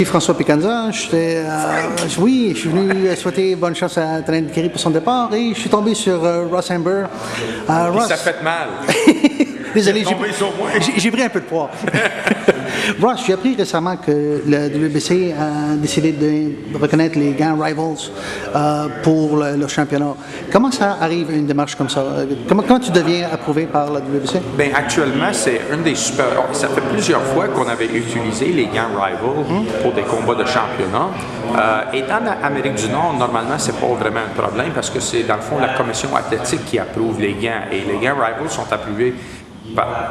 François Picanza, oui, je suis venu souhaiter bonne chance à Tony Kerry pour son départ et je suis tombé sur Ross Amber. Ross, ça fait mal. Désolé, j'ai pris un peu de poids. Ross, j'ai appris récemment que le WBC a décidé de reconnaître les gants Rivals pour le championnat. Comment ça arrive une démarche comme ça? Comment tu deviens approuvé par la WBC? Bien, actuellement, c'est une des super... Ça fait plusieurs fois qu'on avait utilisé les gants Rivals pour des combats de championnat. Et dans l'Amérique du Nord, normalement, c'est pas vraiment un problème parce que c'est, dans le fond, la commission athlétique qui approuve les gants. Et les gants Rivals sont approuvés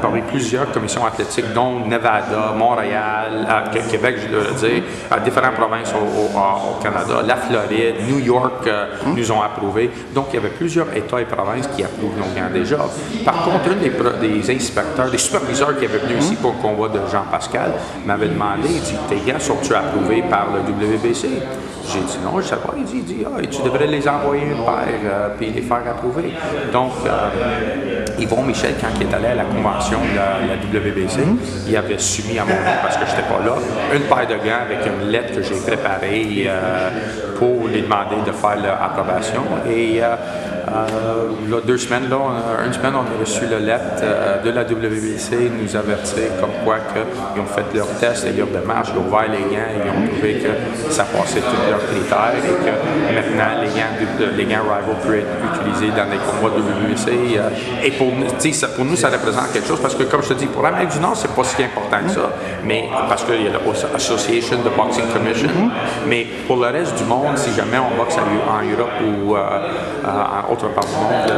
parmi plusieurs commissions athlétiques, dont Nevada, Montréal, Québec, je dois le dire, différentes provinces au Canada, la Floride, New York nous ont approuvé. Donc, il y avait plusieurs États et provinces qui approuvent nos gants déjà. Par contre, un des inspecteurs, des superviseurs qui avaient venu ici pour le combat de Jean-Pascal m'avait demandé, il dit, tes gants sont-ils approuvés par le WBC? J'ai dit non, je ne sais pas. Il dit tu devrais les envoyer une paire puis les faire approuver. Donc, Yvon Michel, quand il est allé à la convention de la WBC, il avait soumis à mon nom, parce que je n'étais pas là, une paire de gants avec une lettre que j'ai préparée pour lui demander de faire l'approbation. Et là, une semaine, on a reçu la lettre de la WBC nous avertir comme quoi qu'ils ont fait leur test et leur démarche, ils ont ouvert les gants et ils ont trouvé que ça passait tous leurs critères et que maintenant les gants Rival peuvent être utilisés dans les combats de WBC. Et pour nous, ça représente quelque chose parce que, comme je te dis, pour l'Amérique du Nord, c'est pas si important que ça, mais parce qu'il y a l'Association de Boxing Commission. Mais pour le reste du monde, si jamais on boxe en Europe ou en autre part du monde,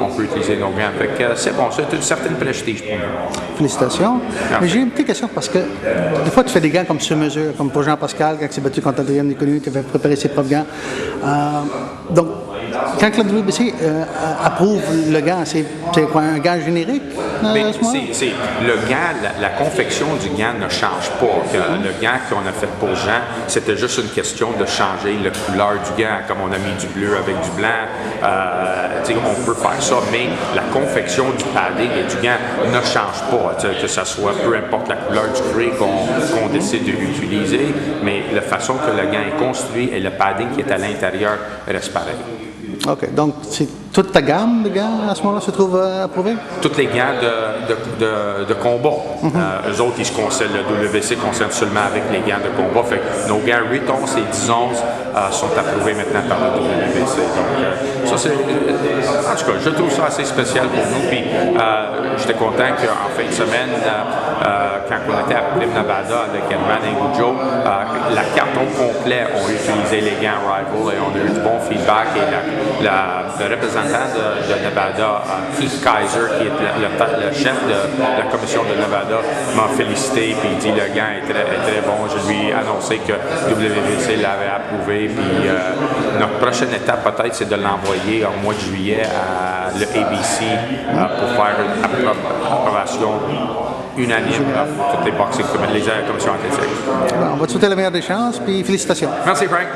on peut utiliser nos gants. C'est bon, c'est une certaine prestige pour nous. Félicitations. Mais j'ai une petite question parce que des fois, tu fais des gants comme sur mesure, comme pour Jean-Pascal, quand il s'est battu contre Adrien Nicolas, qui avait préparé ses propres gants. Donc, quand la WBC approuve le gant, c'est quoi, un gant générique? Le gant, la confection du gant ne change pas. Le gant qu'on a fait pour Jean, c'était juste une question de changer la couleur du gant, comme on a mis du bleu avec du blanc. On peut faire ça, mais la confection du padding et du gant ne change pas. Que ce soit peu importe la couleur du gris qu'on décide d'utiliser, mais la façon que le gant est construit et le padding qui est à l'intérieur reste pareil. OK. Donc, c'est toute ta gamme de gants à ce moment-là se trouve approuvée? Tous les gants de combat. Eux autres, le WBC concerne seulement avec les gants de combat. Fait que nos gants 8 onces et 10 onces sont approuvés maintenant par le WBC. Donc, ça, c'est... En tout cas, je trouve ça assez spécial pour nous. Puis, j'étais content qu'en fin de semaine, quand on était à Plim Nevada avec Edman et Gujo, la carte au complet ont utilisé les gants Rival et on a eu du bon feedback. Et le représentant de Nevada, Keith Kaiser, qui est le chef de la commission de Nevada, m'a félicité et il dit le gant est très bon. Je lui ai annoncé que WBC l'avait approuvé. Puis notre prochaine étape peut-être c'est de l'envoyer en mois de juillet à le ABC pour faire une approbation unanime pour toutes les commissions athlétiques. On va te souhaiter la meilleure des chances puis félicitations. Merci Frank.